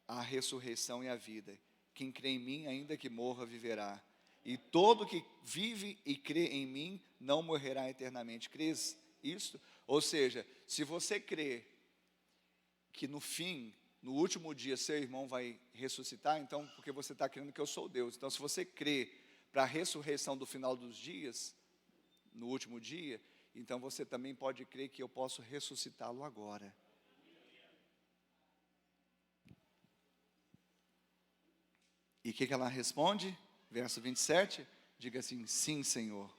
a ressurreição e a vida, quem crê em mim, ainda que morra, viverá, e todo que vive e crê em mim, não morrerá eternamente. Crês isso? Ou seja, se você crê que no fim, no último dia, seu irmão vai ressuscitar, então, porque você está crendo que eu sou Deus. Então, se você crê para a ressurreição do final dos dias, no último dia, então você também pode crer que eu posso ressuscitá-lo agora. E o que ela responde? Verso 27, diga assim: sim, Senhor.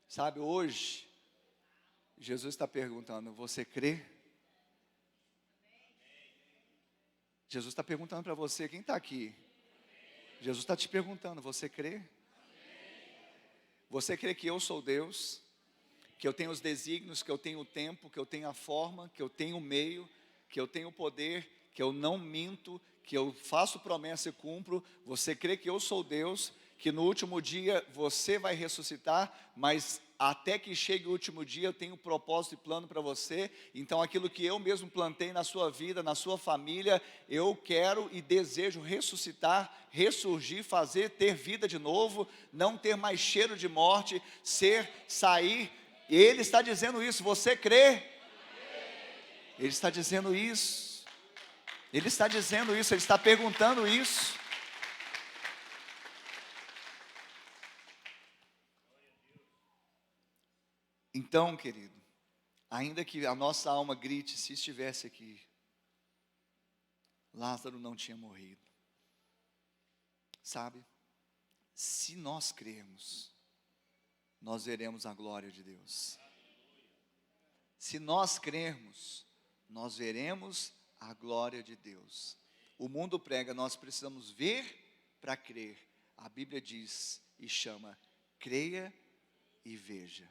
Sabe, hoje, Jesus está perguntando: você crê? Jesus está perguntando para você, quem está aqui? Jesus está te perguntando: você crê? Você crê que eu sou Deus? Que eu tenho os desígnios, que eu tenho o tempo, que eu tenho a forma, que eu tenho o meio, que eu tenho o poder, que eu não minto, que eu faço promessa e cumpro? Você crê que eu sou Deus, que no último dia você vai ressuscitar, mas até que chegue o último dia eu tenho propósito e plano para você? Então aquilo que eu mesmo plantei na sua vida, na sua família, eu quero e desejo ressuscitar, ressurgir, fazer, ter vida de novo, não ter mais cheiro de morte, sair. Ele está dizendo isso, você crê? Ele está dizendo isso. Ele está dizendo isso, ele está perguntando isso. Então, querido, ainda que a nossa alma grite, se estivesse aqui, Lázaro não tinha morrido. Sabe? Se nós crermos, nós veremos a glória de Deus. Se nós crermos, nós veremos a glória de Deus. O mundo prega, nós precisamos ver para crer. A Bíblia diz e chama: creia e veja.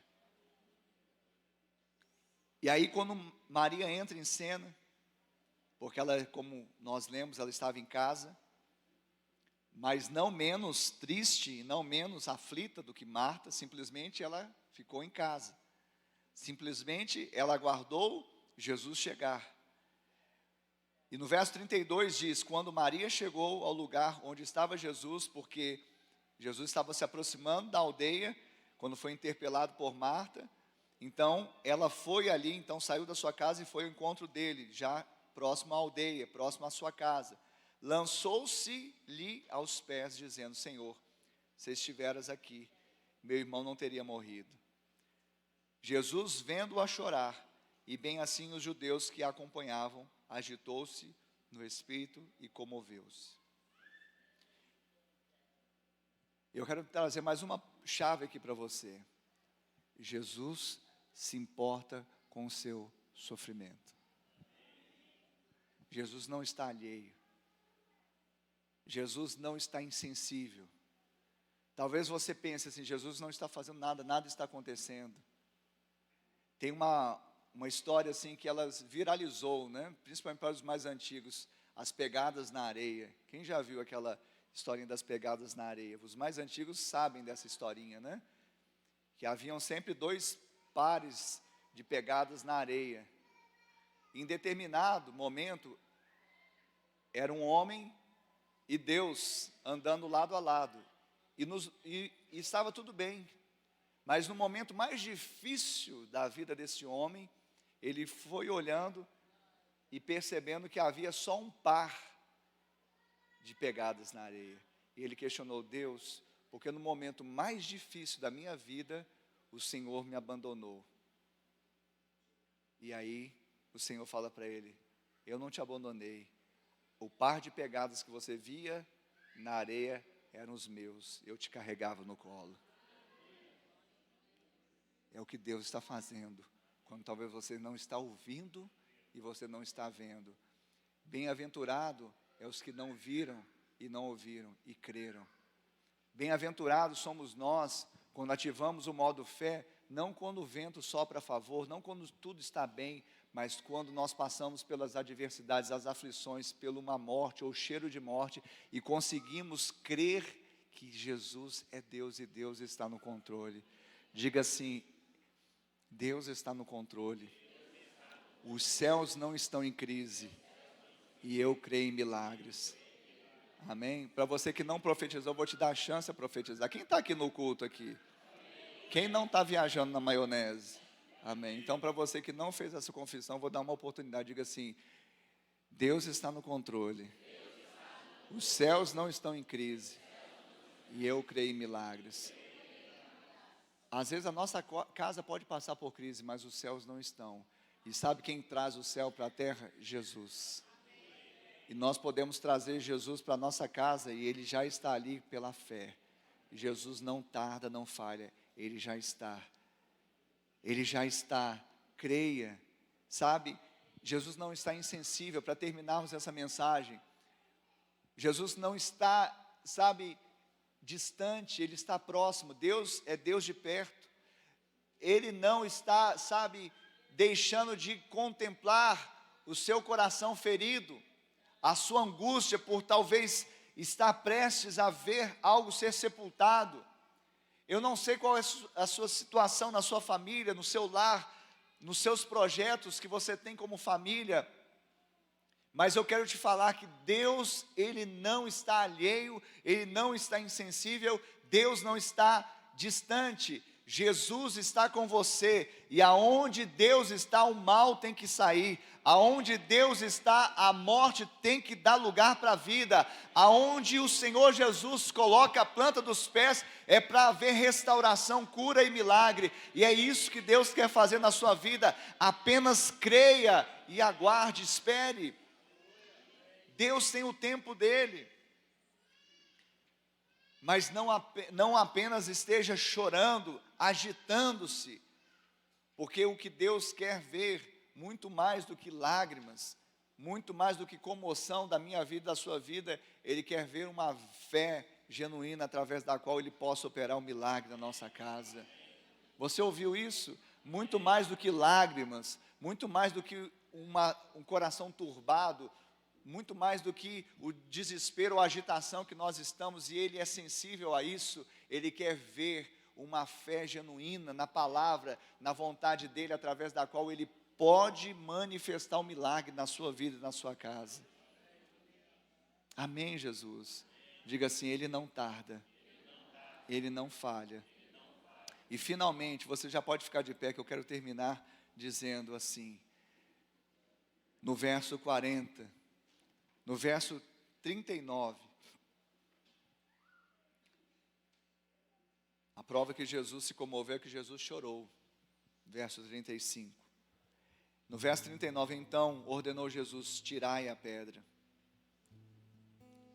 E aí quando Maria entra em cena, porque ela, como nós lemos, ela estava em casa, mas não menos triste, não menos aflita do que Marta, simplesmente ela ficou em casa. Simplesmente ela aguardou Jesus chegar. E no verso 32 diz: quando Maria chegou ao lugar onde estava Jesus, porque Jesus estava se aproximando da aldeia, quando foi interpelado por Marta, então ela foi ali, então saiu da sua casa e foi ao encontro dele, já próximo à aldeia, próximo à sua casa. Lançou-se-lhe aos pés, dizendo: Senhor, se estiveras aqui, meu irmão não teria morrido. Jesus, vendo-a chorar, e bem assim os judeus que a acompanhavam, agitou-se no espírito e comoveu-se. Eu quero trazer mais uma chave aqui para você. Jesus se importa com o seu sofrimento. Jesus não está alheio. Jesus não está insensível. Talvez você pense assim: Jesus não está fazendo nada, nada está acontecendo. Tem uma história assim que ela viralizou, né? Principalmente para os mais antigos, as pegadas na areia. Quem já viu aquela historinha das pegadas na areia? Os mais antigos sabem dessa historinha, né? Que haviam sempre 2 pares de pegadas na areia. Em determinado momento, era um homem e Deus andando lado a lado. E estava tudo bem. Mas no momento mais difícil da vida desse homem, ele foi olhando e percebendo que havia só um par de pegadas na areia. E ele questionou: Deus, porque no momento mais difícil da minha vida, o Senhor me abandonou. E aí o Senhor fala para ele: eu não te abandonei. O par de pegadas que você via na areia eram os meus. Eu te carregava no colo. É o que Deus está fazendo, quando talvez você não está ouvindo e você não está vendo. Bem-aventurado é os que não viram e não ouviram e creram. Bem-aventurados somos nós quando ativamos o modo fé, não quando o vento sopra a favor, não quando tudo está bem, mas quando nós passamos pelas adversidades, as aflições, pela uma morte ou cheiro de morte, e conseguimos crer que Jesus é Deus e Deus está no controle. Diga assim: Deus está no controle, os céus não estão em crise, e eu creio em milagres. Amém? Para você que não profetizou, eu vou te dar a chance a profetizar. Quem está aqui no culto aqui? Quem não está viajando na maionese? Amém? Então, para você que não fez essa confissão, vou dar uma oportunidade. Diga assim: Deus está no controle, os céus não estão em crise, e eu creio em milagres. Às vezes a nossa casa pode passar por crise, mas os céus não estão. E sabe quem traz o céu para a terra? Jesus. E nós podemos trazer Jesus para a nossa casa, e Ele já está ali pela fé. Jesus não tarda, não falha, Ele já está. Ele já está, creia, sabe? Jesus não está insensível. Para terminarmos essa mensagem, Jesus não está, sabe, distante, Ele está próximo. Deus é Deus de perto. Ele não está, sabe, deixando de contemplar o seu coração ferido, a sua angústia por talvez estar prestes a ver algo ser sepultado. Eu não sei qual é a sua situação na sua família, no seu lar, nos seus projetos que você tem como família, mas eu quero te falar que Deus, Ele não está alheio, Ele não está insensível, Deus não está distante. Jesus está com você, e aonde Deus está, o mal tem que sair. Aonde Deus está, a morte tem que dar lugar para a vida. Aonde o Senhor Jesus coloca a planta dos pés, é para haver restauração, cura e milagre. E é isso que Deus quer fazer na sua vida. Apenas creia e aguarde, espere. Deus tem o tempo dele. Mas não apenas esteja chorando, agitando-se, porque o que Deus quer ver, muito mais do que lágrimas, muito mais do que comoção da minha vida, da sua vida, Ele quer ver uma fé genuína, através da qual Ele possa operar um milagre na nossa casa. Você ouviu isso? Muito mais do que lágrimas, muito mais do que um coração turbado, muito mais do que o desespero ou a agitação que nós estamos, e Ele é sensível a isso. Ele quer ver uma fé genuína na palavra, na vontade dEle, através da qual Ele pode manifestar um milagre na sua vida e na sua casa. Amém, Jesus? Diga assim: Ele não tarda, Ele não falha. E finalmente, você já pode ficar de pé, que eu quero terminar dizendo assim, no verso 40, no verso 39, a prova que Jesus se comoveu é que Jesus chorou. Verso 35. No verso 39, então ordenou Jesus: tirai a pedra.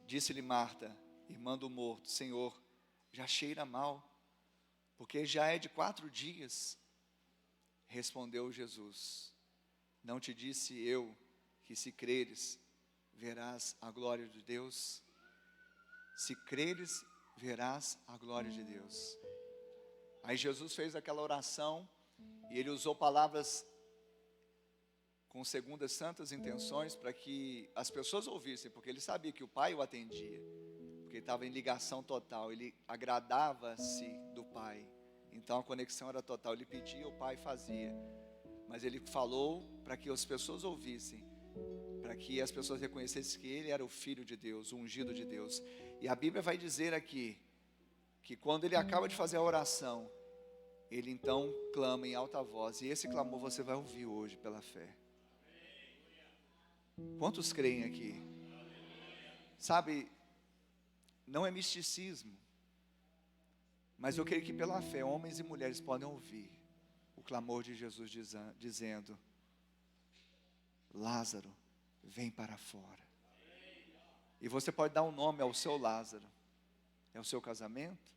Disse-lhe Marta, irmã do morto: Senhor, já cheira mal, porque já é de 4 dias. Respondeu Jesus: não te disse eu que, se creres, verás a glória de Deus? Se creres, verás a glória de Deus. Aí Jesus fez aquela oração, e Ele usou palavras com segundas santas intenções, para que as pessoas ouvissem, porque Ele sabia que o Pai o atendia, porque Ele estava em ligação total, Ele agradava-se do Pai, então a conexão era total. Ele pedia, o Pai fazia, mas Ele falou para que as pessoas ouvissem, para que as pessoas reconhecessem que Ele era o Filho de Deus, o ungido de Deus. E a Bíblia vai dizer aqui, que quando Ele acaba de fazer a oração, Ele então clama em alta voz, e esse clamor você vai ouvir hoje pela fé. Quantos creem aqui? Sabe, não é misticismo, mas eu creio que pela fé, homens e mulheres podem ouvir o clamor de Jesus dizendo: Lázaro, vem para fora. E você pode dar um nome ao seu Lázaro. É o seu casamento?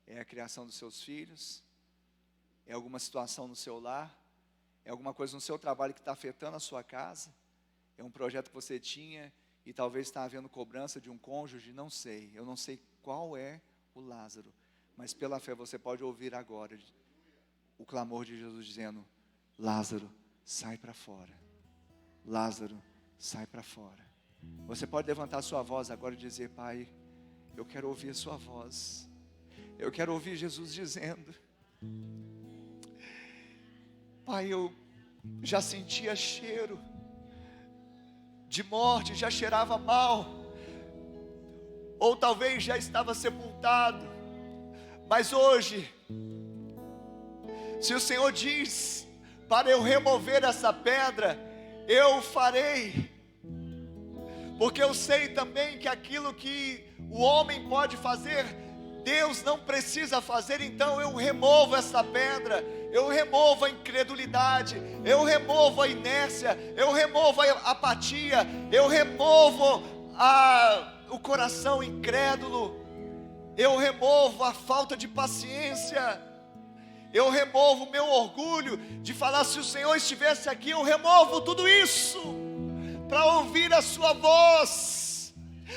É a criação dos seus filhos? É alguma situação no seu lar? É alguma coisa no seu trabalho que está afetando a sua casa? É um projeto que você tinha e talvez está havendo cobrança de um cônjuge? Não sei, eu não sei qual é o Lázaro. Mas pela fé você pode ouvir agora o clamor de Jesus dizendo: Lázaro, sai para fora. Lázaro, sai para fora. Você pode levantar sua voz agora e dizer: Pai, eu quero ouvir a sua voz. Eu quero ouvir Jesus dizendo: Pai, eu já sentia cheiro de morte, já cheirava mal, ou talvez já estava sepultado, mas hoje, se o Senhor diz para eu remover essa pedra, eu farei, porque eu sei também que aquilo que o homem pode fazer, Deus não precisa fazer. Então eu removo essa pedra, eu removo a incredulidade, eu removo a inércia, eu removo a apatia, eu removo o coração incrédulo, eu removo a falta de paciência, eu removo o meu orgulho de falar: se o Senhor estivesse aqui, eu removo tudo isso para ouvir a sua voz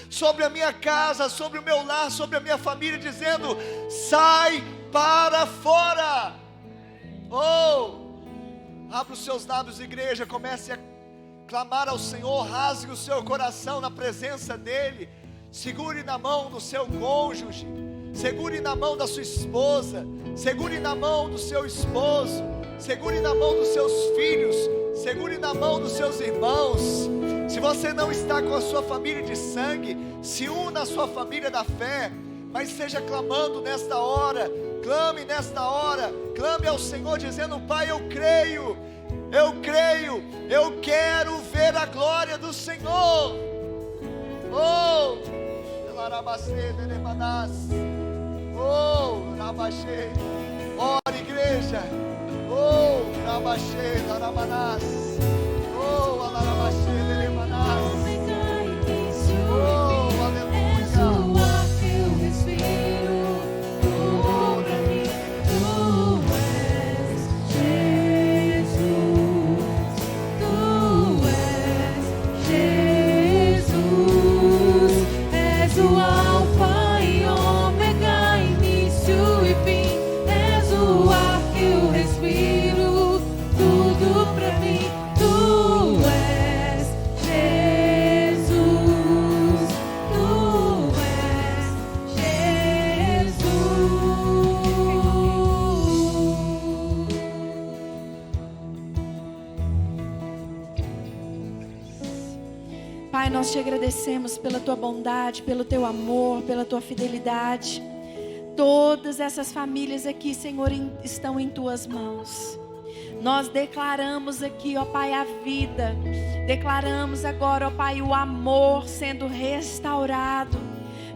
sobre a minha casa, sobre o meu lar, sobre a minha família, dizendo: sai para fora. Abra os seus lábios, igreja, comece a clamar ao Senhor, rasgue o seu coração na presença dEle, segure na mão do seu cônjuge, segure na mão da sua esposa, segure na mão do seu esposo, segure na mão dos seus filhos, segure na mão dos seus irmãos. Se você não está com a sua família de sangue, se una à sua família da fé, mas seja clamando nesta hora, clame nesta hora, clame ao Senhor dizendo: Pai, eu creio, eu quero ver a glória do Senhor. Ora, igreja. Pai, nós te agradecemos pela tua bondade, pelo teu amor, pela tua fidelidade. Todas essas famílias aqui, Senhor, estão em tuas mãos. Nós declaramos aqui, ó Pai, a vida. Declaramos agora, ó Pai, o amor sendo restaurado.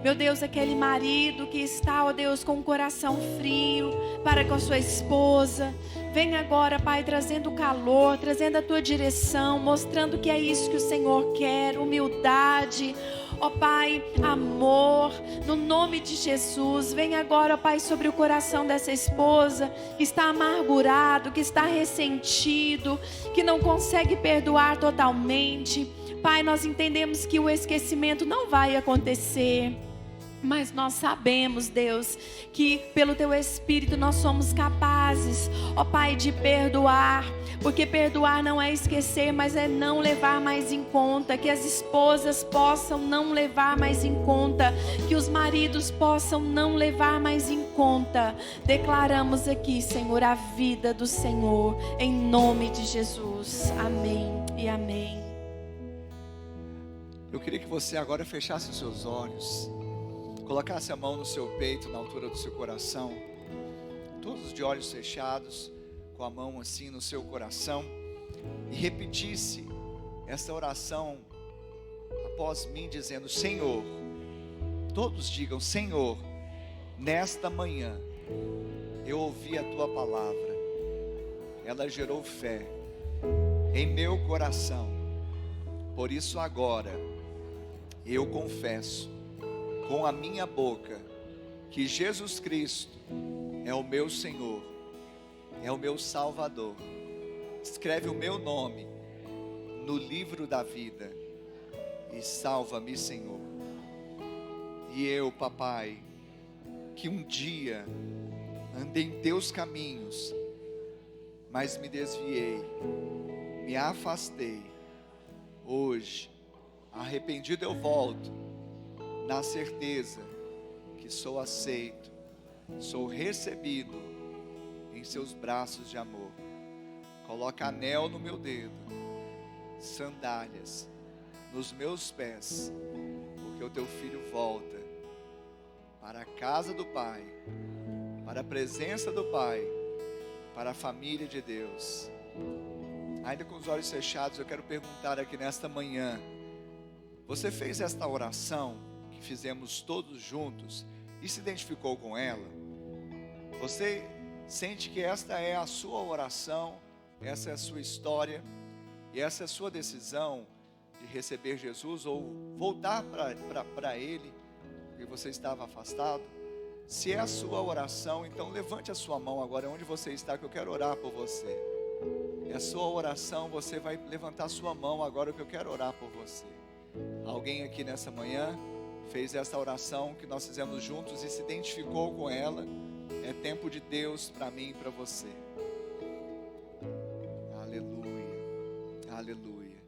Meu Deus, aquele marido que está, ó Deus, com o coração frio para com a sua esposa, vem agora, Pai, trazendo calor, trazendo a tua direção, mostrando que é isso que o Senhor quer, humildade, ó Pai, amor, no nome de Jesus. Vem agora, ó Pai, sobre o coração dessa esposa que está amargurado, que está ressentido, que não consegue perdoar totalmente. Pai, nós entendemos que o esquecimento não vai acontecer, mas nós sabemos, Deus, que pelo Teu Espírito nós somos capazes, ó Pai, de perdoar, porque perdoar não é esquecer, mas é não levar mais em conta, que as esposas possam não levar mais em conta, que os maridos possam não levar mais em conta. Declaramos aqui, Senhor, a vida do Senhor, em nome de Jesus. Amém e amém. Eu queria que você agora fechasse os seus olhos, colocasse a mão no seu peito, na altura do seu coração, todos de olhos fechados, com a mão assim no seu coração, e repetisse essa oração após mim, dizendo: Senhor, todos digam: Senhor, nesta manhã eu ouvi a Tua palavra, ela gerou fé em meu coração, por isso agora eu confesso com a minha boca que Jesus Cristo é o meu Senhor, é o meu Salvador. Escreve o meu nome no livro da vida e salva-me, Senhor. E eu, papai, que um dia andei em teus caminhos, mas me desviei, me afastei. Hoje, arrependido eu volto, na certeza que sou aceito, sou recebido em seus braços de amor. Coloca anel no meu dedo, sandálias nos meus pés, porque o teu filho volta para a casa do Pai, para a presença do Pai, para a família de Deus. Ainda com os olhos fechados, eu quero perguntar aqui nesta manhã: você fez esta oração que fizemos todos juntos e se identificou com ela? Você sente que esta é a sua oração, essa é a sua história e essa é a sua decisão de receber Jesus ou voltar para Ele, porque você estava afastado? Se é a sua oração, então levante a sua mão agora onde você está, que eu quero orar por você. É a sua oração, você vai levantar a sua mão agora, que eu quero orar por você. Alguém aqui nessa manhã fez essa oração que nós fizemos juntos e se identificou com ela? É tempo de Deus para mim e para você. Aleluia, aleluia.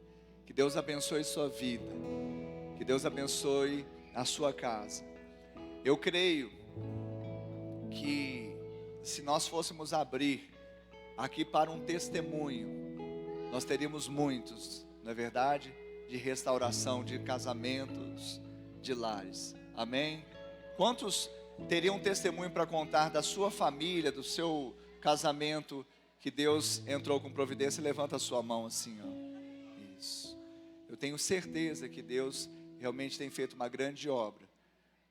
Que Deus abençoe sua vida, que Deus abençoe a sua casa. Eu creio que se nós fôssemos abrir aqui para um testemunho, nós teríamos muitos, não é verdade? De restauração de casamentos, de lares. Amém? Quantos teriam um testemunho para contar da sua família, do seu casamento, que Deus entrou com providência? Levanta a sua mão assim, ó. Isso. Eu tenho certeza que Deus realmente tem feito uma grande obra.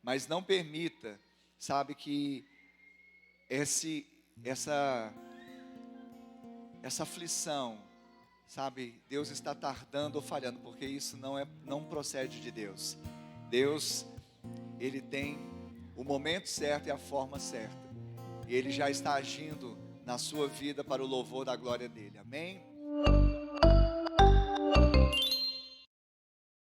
Mas não permita, sabe, que essa aflição, sabe, Deus está tardando ou falhando, porque isso não procede de Deus. Deus, Ele tem o momento certo e a forma certa, e Ele já está agindo na sua vida para o louvor da glória dEle. Amém?